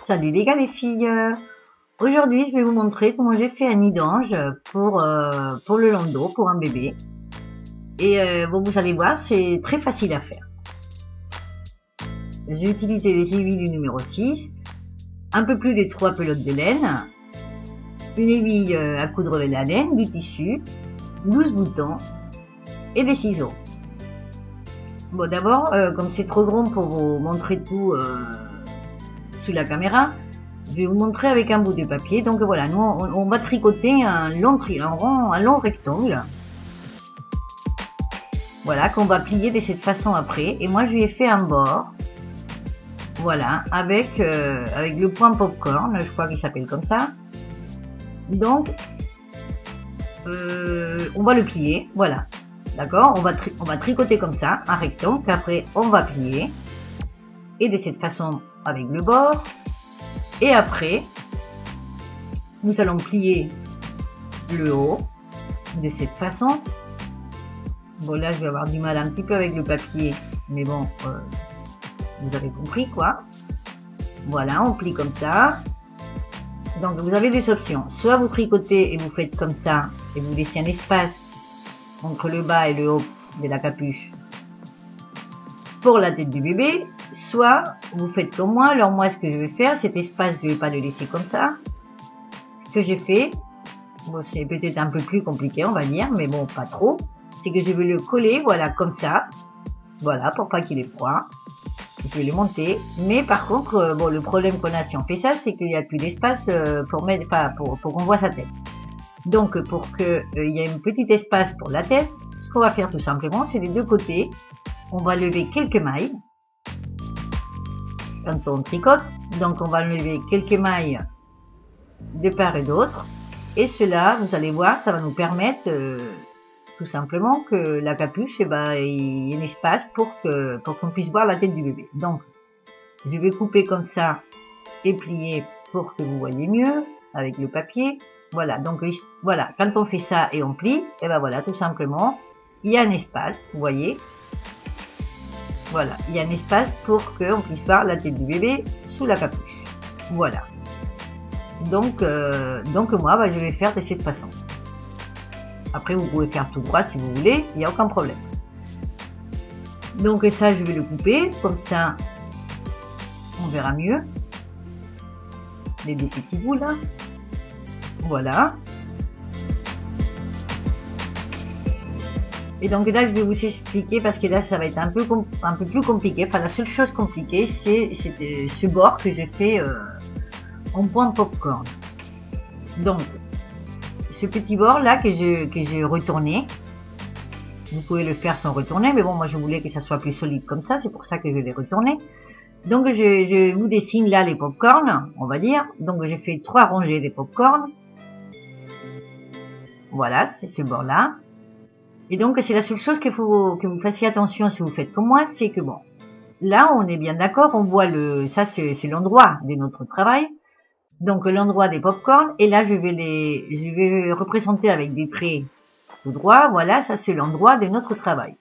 Salut les gars, les filles. Aujourd'hui, je vais vous montrer comment j'ai fait un nid d'ange pour le landau, pour un bébé. Et bon, vous allez voir, c'est très facile à faire. J'ai utilisé les aiguilles du numéro 6, un peu plus de 3 pelotes de laine, une aiguille à coudre de la laine, du tissu, 12 boutons et des ciseaux. Bon, d'abord, comme c'est trop grand pour vous montrer tout sous la caméra, je vais vous montrer avec un bout de papier. Donc voilà, nous on va tricoter un long rectangle. Voilà, qu'on va plier de cette façon après. Et moi je lui ai fait un bord. Voilà, avec le point popcorn, je crois qu'il s'appelle comme ça. Donc, on va le plier, voilà. D'accord, on va tricoter comme ça, un rectangle, qu'après on va plier. Et de cette façon avec le bord. Et après, nous allons plier le haut de cette façon. Bon, là, je vais avoir du mal un petit peu avec le papier, mais bon, vous avez compris, quoi. Voilà, on plie comme ça. Donc, vous avez des options. Soit vous tricotez et vous faites comme ça, et vous laissez un espace entre le bas et le haut de la capuche pour la tête du bébé. Soit vous faites comme moi. Alors moi, ce que je vais faire, cet espace, je ne vais pas le laisser comme ça. Ce que j'ai fait, bon, c'est peut-être un peu plus compliqué, on va dire, mais bon, pas trop. C'est que je vais le coller, voilà, comme ça. Voilà, pour pas qu'il ait froid. Je vais le monter. Mais par contre, bon, le problème qu'on a si on fait ça, c'est qu'il n'y a plus d'espace pour mettre, enfin, pour qu'on voit sa tête. Donc, pour qu'il y ait un petit espace pour la tête, ce qu'on va faire tout simplement, c'est les deux côtés. On va lever quelques mailles. Quand on tricote, donc on va lever quelques mailles de part et d'autre, et cela, vous allez voir, ça va nous permettre tout simplement que la capuche, eh ben, il y ait un espace pour qu'on puisse voir la tête du bébé. Donc, je vais couper comme ça et plier pour que vous voyez mieux avec le papier. Voilà, donc voilà, quand on fait ça et on plie, et ben voilà, tout simplement, il y a un espace, vous voyez. Voilà, il y a un espace pour qu'on puisse voir la tête du bébé sous la capuche. Voilà. Donc moi, bah, je vais faire de cette façon. Après, vous pouvez faire tout droit si vous voulez, il n'y a aucun problème. Donc ça, je vais le couper, comme ça, on verra mieux. Les deux petits bouts là. Voilà. Et donc là, je vais vous expliquer parce que là, ça va être un peu plus compliqué. Enfin, la seule chose compliquée, c'est ce bord que j'ai fait en point popcorn. Donc, ce petit bord là que j'ai retourné, vous pouvez le faire sans retourner, mais bon, moi je voulais que ça soit plus solide comme ça, c'est pour ça que je l'ai retourné. Donc, je vous dessine là les popcorn, on va dire. Donc, j'ai fait 3 rangées de popcorn. Voilà, c'est ce bord là. Et donc, c'est la seule chose que vous fassiez attention si vous faites comme moi, c'est que bon, là, on est bien d'accord, on voit ça c'est l'endroit de notre travail. Donc, l'endroit des popcorn, et là, je vais représenter avec des traits tout droit. Voilà, ça c'est l'endroit de notre travail,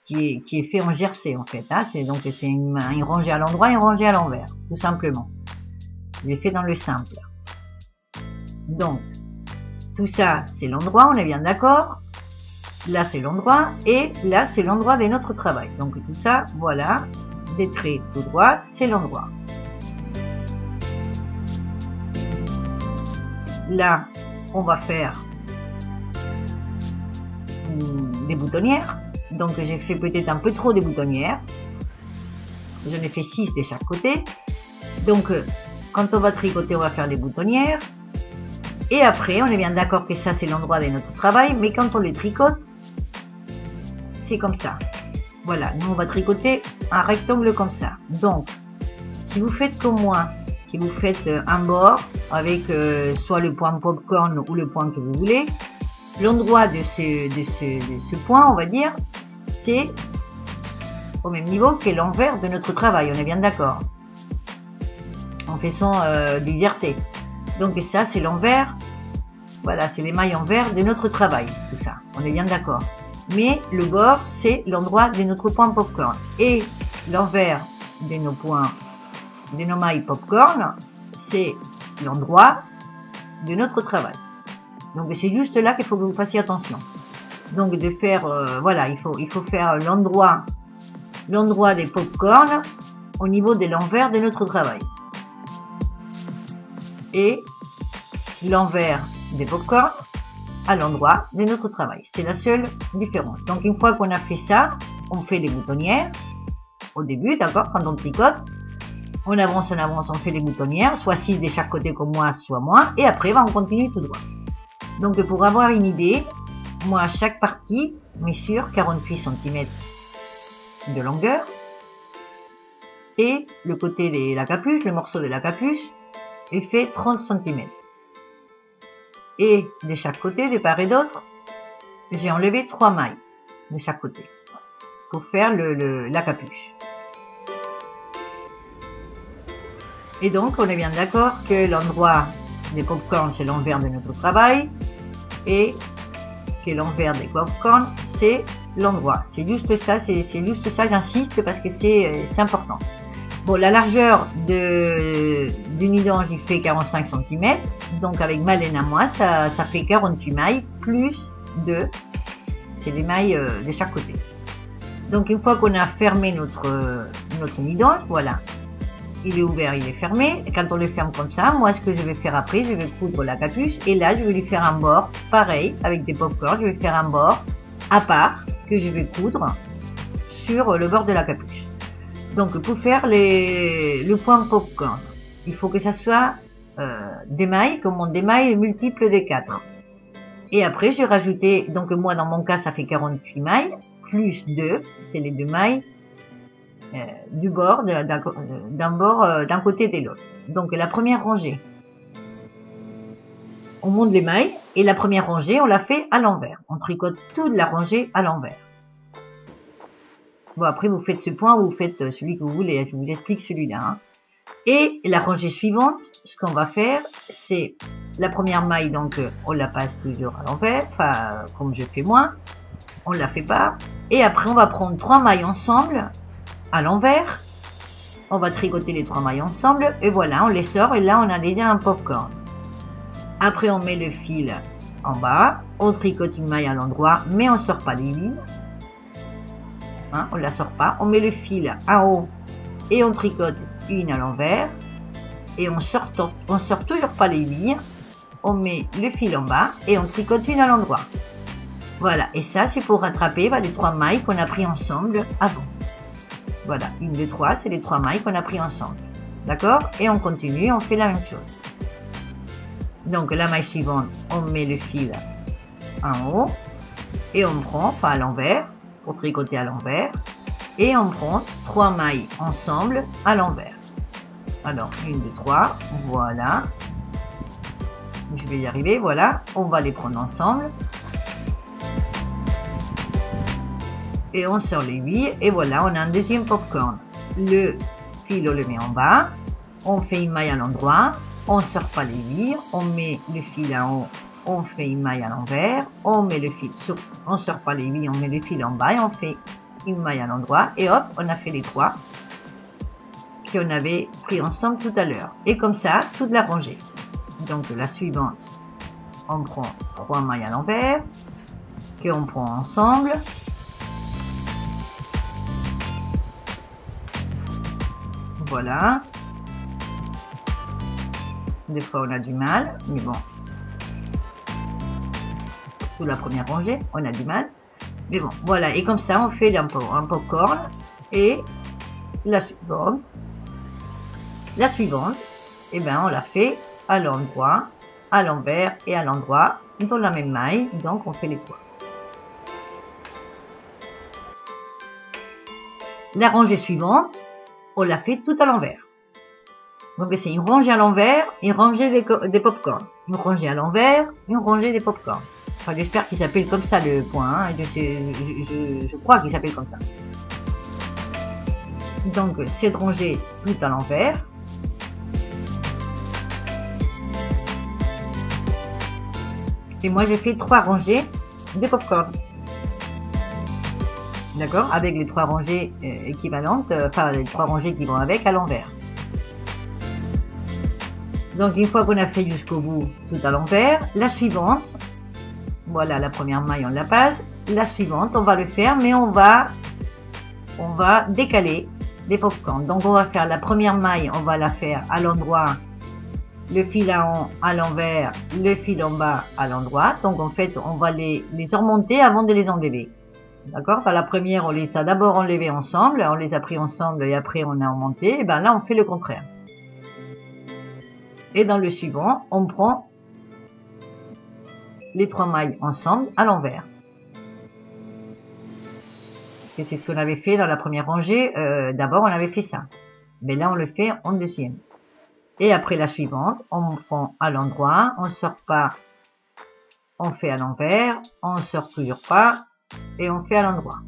qui est fait en jersey, en fait, hein. C'est une rangée à l'endroit et une rangée à l'envers, tout simplement. Je l'ai fait dans le simple. Donc, tout ça, c'est l'endroit, on est bien d'accord. Là, c'est l'endroit, et là, c'est l'endroit de notre travail. Donc, tout ça, voilà, des traits tout droit, c'est l'endroit. Là, on va faire des boutonnières. Donc, j'ai fait peut-être un peu trop de boutonnières. J'en ai fait 6 de chaque côté. Donc, quand on va tricoter, on va faire les boutonnières. Et après, on est bien d'accord que ça, c'est l'endroit de notre travail. Mais quand on les tricote, c'est comme ça. Voilà, nous on va tricoter un rectangle comme ça. Donc, si vous faites comme moi, que vous faites un bord avec soit le point popcorn ou le point que vous voulez, l'endroit de ce point, on va dire, c'est au même niveau que l'envers de notre travail. On est bien d'accord. En faisant du jersey. Donc ça, c'est l'envers. Voilà, c'est les mailles envers de notre travail, tout ça. On est bien d'accord. Mais le bord, c'est l'endroit de notre point popcorn. Et l'envers de nos mailles popcorn, c'est l'endroit de notre travail. Donc c'est juste là qu'il faut que vous fassiez attention. Donc de faire, voilà, il faut faire l'endroit des pop-corn au niveau de l'envers de notre travail. Et l'envers des pop-corn à l'endroit de notre travail. C'est la seule différence. Donc une fois qu'on a fait ça, on fait les boutonnières au début, d'accord, quand on tricote. On avance, on fait les boutonnières, soit 6 de chaque côté comme moi, soit moins, et après on continue tout droit. Donc pour avoir une idée, moi chaque partie mesure 48 cm de longueur, et le côté de la capuche, le morceau de la capuche, il fait 30 cm. Et de chaque côté, de part et d'autre, j'ai enlevé 3 mailles de chaque côté pour faire la capuche. Et donc, on est bien d'accord que l'endroit des pop-corn, c'est l'envers de notre travail, et que l'envers des pop-corn, c'est l'endroit. C'est juste ça, j'insiste parce que c'est important. Bon, la largeur du nidon, j'y fais 45 cm, donc avec ma laine à moi, ça fait 48 mailles, plus 2, c'est des mailles de chaque côté. Donc une fois qu'on a fermé notre nidon, voilà. Il est ouvert, il est fermé. Et quand on le ferme comme ça, moi ce que je vais faire après, je vais coudre la capuche et là je vais lui faire un bord pareil avec des pop-corn. Je vais faire un bord à part que je vais coudre sur le bord de la capuche. Donc pour faire le point pop-corn, il faut que ça soit des mailles, comme on démaille multiples de 4. Et après j'ai rajouté, donc moi dans mon cas ça fait 48 mailles, plus 2, c'est les 2 mailles du bord, d'un côté et de l'autre. Donc la première rangée, on monte les mailles et la première rangée, on la fait à l'envers. On tricote toute la rangée à l'envers. Bon, après vous faites ce point ou vous faites celui que vous voulez. Je vous explique celui-là. Hein. Et la rangée suivante, ce qu'on va faire, c'est la première maille, donc on la passe toujours à l'envers, enfin comme je fais moi, on la fait pas. Et après on va prendre 3 mailles ensemble à l'envers, on va tricoter les 3 mailles ensemble et voilà, on les sort et là on a déjà un pop-corn. Après on met le fil en bas, on tricote une maille à l'endroit mais on sort pas les lignes, hein, on la sort pas, on met le fil en haut et on tricote une à l'envers et on sort toujours pas les lignes, on met le fil en bas et on tricote une à l'endroit. Voilà, et ça c'est pour rattraper les 3 mailles qu'on a pris ensemble avant. Voilà, 1, 2, 3, c'est les 3 mailles qu'on a pris ensemble. D'accord? Et on continue, on fait la même chose. Donc la maille suivante, on met le fil en haut et on prend, enfin à l'envers, pour tricoter à l'envers, et on prend 3 mailles ensemble à l'envers. Alors, 1, 2, 3, voilà. Je vais y arriver, voilà. On va les prendre ensemble. Et on sort l'aiguille et voilà, on a un deuxième pop-corn. Le fil, on le met en bas, on fait une maille à l'endroit, on sort pas l'aiguille, on met le fil en haut, on fait une maille à l'envers, on met le fil, on sort pas l'aiguille, on met le fil en bas et on fait une maille à l'endroit et hop, on a fait les 3 qu'on avait pris ensemble tout à l'heure. Et comme ça, toute la rangée. Donc la suivante, on prend 3 mailles à l'envers, qu'on prend ensemble. Voilà. Des fois on a du mal, mais bon. Sous la première rangée, on a du mal. Mais bon, voilà. Et comme ça, on fait un pop-corn. Et la suivante. La suivante, et ben on la fait à l'endroit, à l'envers et à l'endroit dans la même maille. Donc on fait les 3. La rangée suivante, on la fait tout à l'envers. Donc c'est une rangée à l'envers, une rangée des pop-corn. Une rangée à l'envers, une rangée des pop-corn. Enfin, j'espère qu'il s'appelle comme ça le point. Hein. Je crois qu'il s'appelle comme ça. Donc cette rangée tout à l'envers. Et moi j'ai fait 3 rangées de pop-corn. D'accord? Avec les 3 rangées équivalentes, enfin les 3 rangées qui vont avec à l'envers. Donc une fois qu'on a fait jusqu'au bout tout à l'envers, la suivante, voilà la première maille on la passe, la suivante on va le faire mais on va décaler les popcorn. Donc on va faire la première maille, on va la faire à l'endroit, le fil à haut à l'envers, le fil en bas à l'endroit. Donc en fait on va les remonter avant de les enlever. D'accord? Enfin, la première on les a d'abord enlevés ensemble, on les a pris ensemble et après on a remonté. Et ben là on fait le contraire. Et dans le suivant, on prend les 3 mailles ensemble à l'envers. Et c'est ce qu'on avait fait dans la première rangée. D'abord, on avait fait ça. Mais là, on le fait en deuxième. Et après la suivante, on prend à l'endroit, on sort pas, on fait à l'envers, on sort toujours pas et on fait à l'endroit.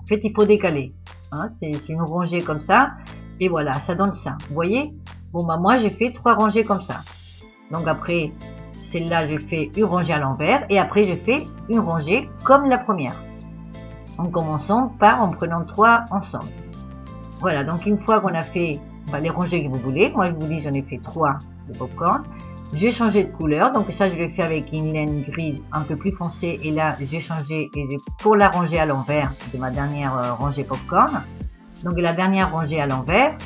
En fait, il faut décaler. Hein, c'est une rangée comme ça. Et voilà, ça donne ça. Vous voyez? Bon, bah moi, j'ai fait 3 rangées comme ça. Donc après, celle-là, je fais une rangée à l'envers. Et après, je fais une rangée comme la première. En commençant par en prenant 3 ensemble. Voilà, donc une fois qu'on a fait les rangées que vous voulez, moi je vous dis j'en ai fait 3 de popcorn. J'ai changé de couleur, donc ça je l'ai fait avec une laine grise un peu plus foncée et là j'ai changé pour la rangée à l'envers de ma dernière rangée popcorn. Donc la dernière rangée à l'envers,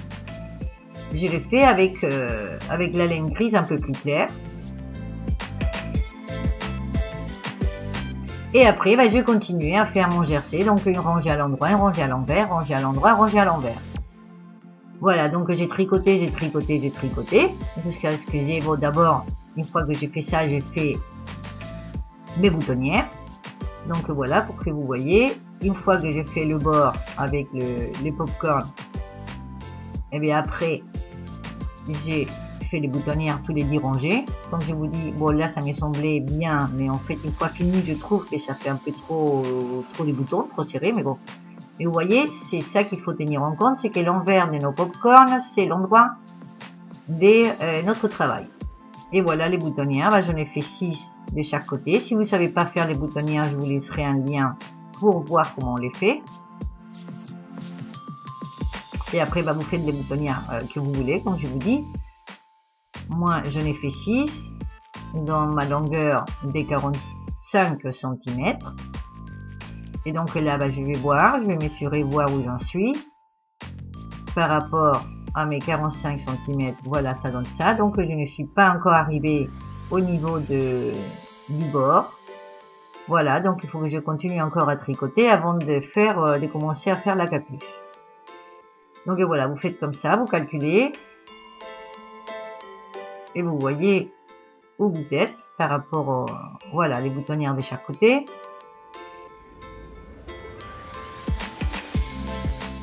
je l'ai fait avec la laine grise un peu plus claire. Et après, je continuer à faire mon jersey, donc une rangée à l'endroit, une rangée à l'envers, rangée à l'endroit, rangée à l'envers. Voilà, donc j'ai tricoté, jusqu'à ce que j'ai, bon d'abord, une fois que j'ai fait ça, j'ai fait mes boutonnières. Donc voilà, pour que vous voyez, une fois que j'ai fait le bord avec les popcorn, et bien après, j'ai fait les boutonnières tous les 10 rangées. Comme je vous dis, bon là ça m'est semblé bien, mais en fait une fois fini je trouve que ça fait un peu trop des boutons, trop serré, mais bon. Et vous voyez, c'est ça qu'il faut tenir en compte, c'est que l'envers de nos popcorn, c'est l'endroit de notre travail. Et voilà les boutonnières, j'en ai fait 6 de chaque côté. Si vous ne savez pas faire les boutonnières, je vous laisserai un lien pour voir comment on les fait. Et après, vous faites les boutonnières que vous voulez, comme je vous dis. Moi, j'en ai fait 6 dans ma longueur des 45 cm. Et donc là, je vais voir, je vais mesurer, voir où j'en suis. Par rapport à mes 45 cm, voilà, ça donne ça. Donc, je ne suis pas encore arrivée au niveau du bord. Voilà, donc il faut que je continue encore à tricoter avant de commencer à faire la capuche. Donc voilà, vous faites comme ça, vous calculez. Et vous voyez où vous êtes par rapport voilà, les boutonnières de chaque côté.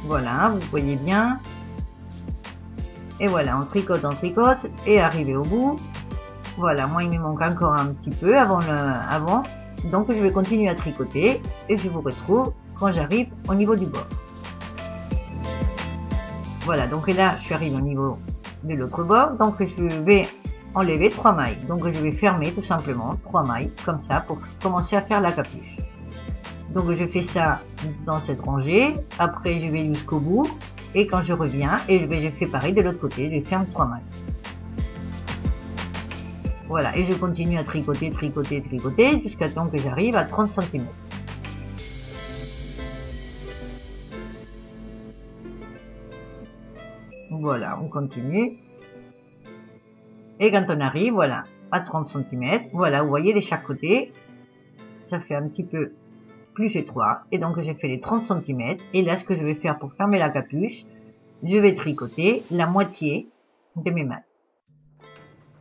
Voilà, vous voyez bien. Et voilà, on tricote et arrivé au bout. Voilà, moi il me manque encore un petit peu avant. Donc je vais continuer à tricoter et je vous retrouve quand j'arrive au niveau du bord. Voilà, donc là je suis arrivée au niveau de l'autre bord, donc je vais enlever 3 mailles. Donc je vais fermer tout simplement 3 mailles comme ça pour commencer à faire la capuche. Donc je fais ça dans cette rangée, après je vais jusqu'au bout et quand je reviens, je fais pareil de l'autre côté, je ferme 3 mailles. Voilà, et je continue à tricoter jusqu'à temps que j'arrive à 30 cm. Voilà, on continue. Et quand on arrive, voilà, à 30 cm, voilà, vous voyez de chaque côté, ça fait un petit peu plus étroit. Et donc j'ai fait les 30 cm. Et là, ce que je vais faire pour fermer la capuche, je vais tricoter la moitié de mes mailles.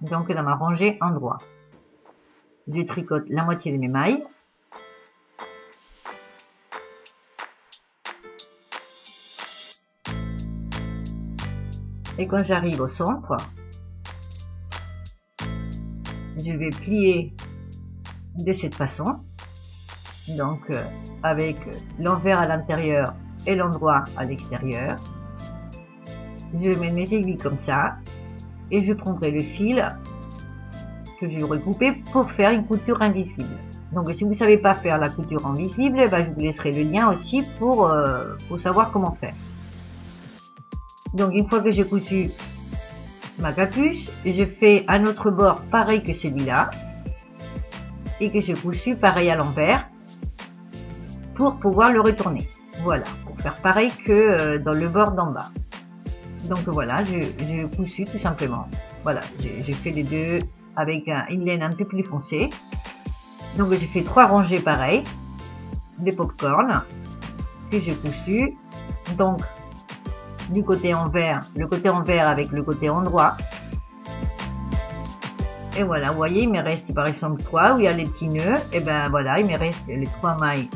Donc dans ma rangée endroit, je tricote la moitié de mes mailles. Et quand j'arrive au centre, je vais plier de cette façon. Donc avec l'envers à l'intérieur et l'endroit à l'extérieur. Je mets mes aiguilles comme ça. Et je prendrai le fil que j'aurai coupé pour faire une couture invisible. Donc si vous ne savez pas faire la couture invisible, je vous laisserai le lien aussi pour savoir comment faire. Donc une fois que j'ai cousu ma capuche, je fais un autre bord pareil que celui-là et que j'ai cousu pareil à l'envers pour pouvoir le retourner. Voilà, pour faire pareil que dans le bord d'en bas. Donc voilà, j'ai cousu tout simplement. Voilà, j'ai fait les deux avec une laine un peu plus foncée. Donc j'ai fait 3 rangées pareilles, des popcorn que j'ai cousu. Donc du côté envers, le côté envers avec le côté endroit. Et voilà, vous voyez, il me reste par exemple 3 où il y a les petits nœuds. Et ben voilà, il me reste les 3 mailles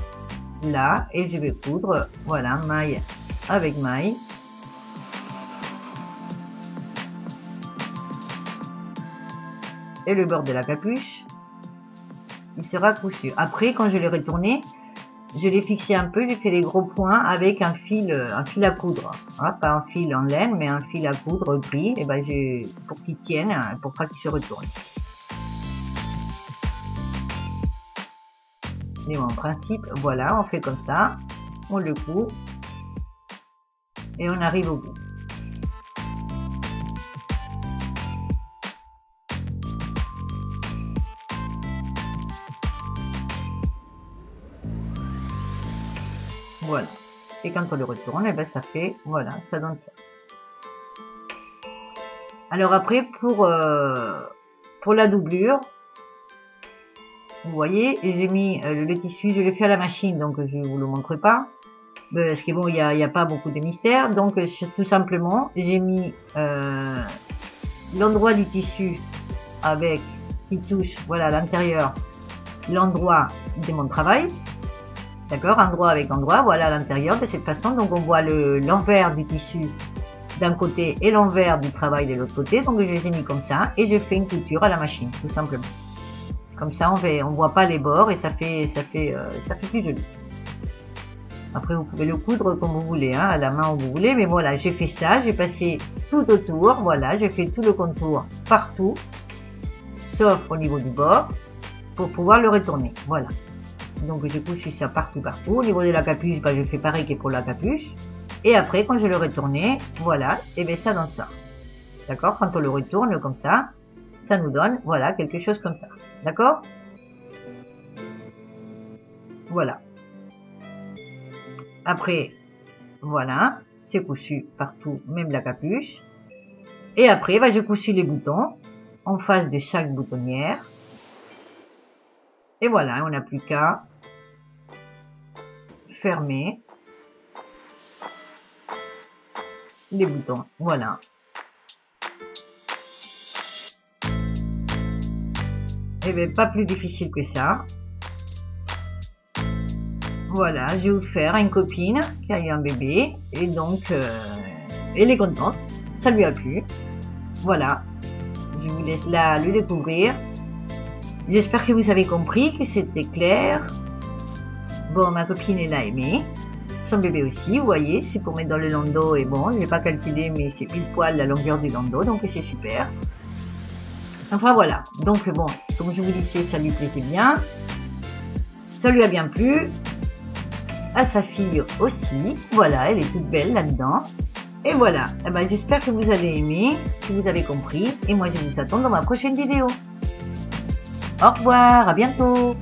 là et je vais coudre, voilà, maille avec maille. Et le bord de la capuche, il sera cousu. Après, quand je l'ai retourné, je l'ai fixé un peu, j'ai fait des gros points avec un fil à coudre. Hein, pas un fil en laine, mais un fil à coudre gris, et ben pour qu'il tienne, pour pas qu'il se retourne. Et en principe, voilà, on fait comme ça, on le coud et on arrive au bout. Voilà. Et quand on le retourne, et ben ça fait, voilà, ça donne ça. Alors après, pour la doublure, vous voyez, j'ai mis le tissu, je l'ai fait à la machine, donc je vous le montre pas. Parce que bon, il y a pas beaucoup de mystère. Donc tout simplement, j'ai mis l'endroit du tissu avec qui touche, voilà, l'intérieur, l'endroit de mon travail. D'accord, endroit avec endroit, voilà, à l'intérieur de cette façon. Donc on voit l'envers du tissu d'un côté et l'envers du travail de l'autre côté. Donc je les ai mis comme ça et je fais une couture à la machine, tout simplement. Comme ça, on voit pas les bords et ça fait plus joli. Après, vous pouvez le coudre comme vous voulez, hein, à la main où vous voulez. Mais voilà, j'ai fait ça, j'ai passé tout autour. Voilà, j'ai fait tout le contour partout, sauf au niveau du bord, pour pouvoir le retourner. Voilà. Donc je couche ça partout. Au niveau de la capuche, je fais pareil que pour la capuche. Et après, quand je le retourne, voilà, et bien ça donne ça. D'accord? Quand on le retourne comme ça nous donne, voilà, quelque chose comme ça. D'accord? Voilà. Après, voilà, c'est cousu partout, même la capuche. Et après, je cousu les boutons en face de chaque boutonnière. Et voilà, on n'a plus qu'à fermer les boutons. Voilà. Et bien, pas plus difficile que ça. Voilà, je vais vous faire une copine qui a eu un bébé. Et donc, elle est contente. Ça lui a plu. Voilà. Je vous laisse là le découvrir. J'espère que vous avez compris, que c'était clair. Bon, ma copine, elle a aimé. Son bébé aussi, vous voyez, c'est pour mettre dans le landau. Et bon, je n'ai pas calculé, mais c'est pile poil la longueur du landau, donc c'est super. Enfin, voilà. Donc, bon, comme je vous disais, ça lui plaisait bien. Ça lui a bien plu. À sa fille aussi. Voilà, elle est toute belle là-dedans. Et voilà. Eh ben, j'espère que vous avez aimé, que vous avez compris. Et moi, je vous attends dans ma prochaine vidéo. Au revoir, à bientôt.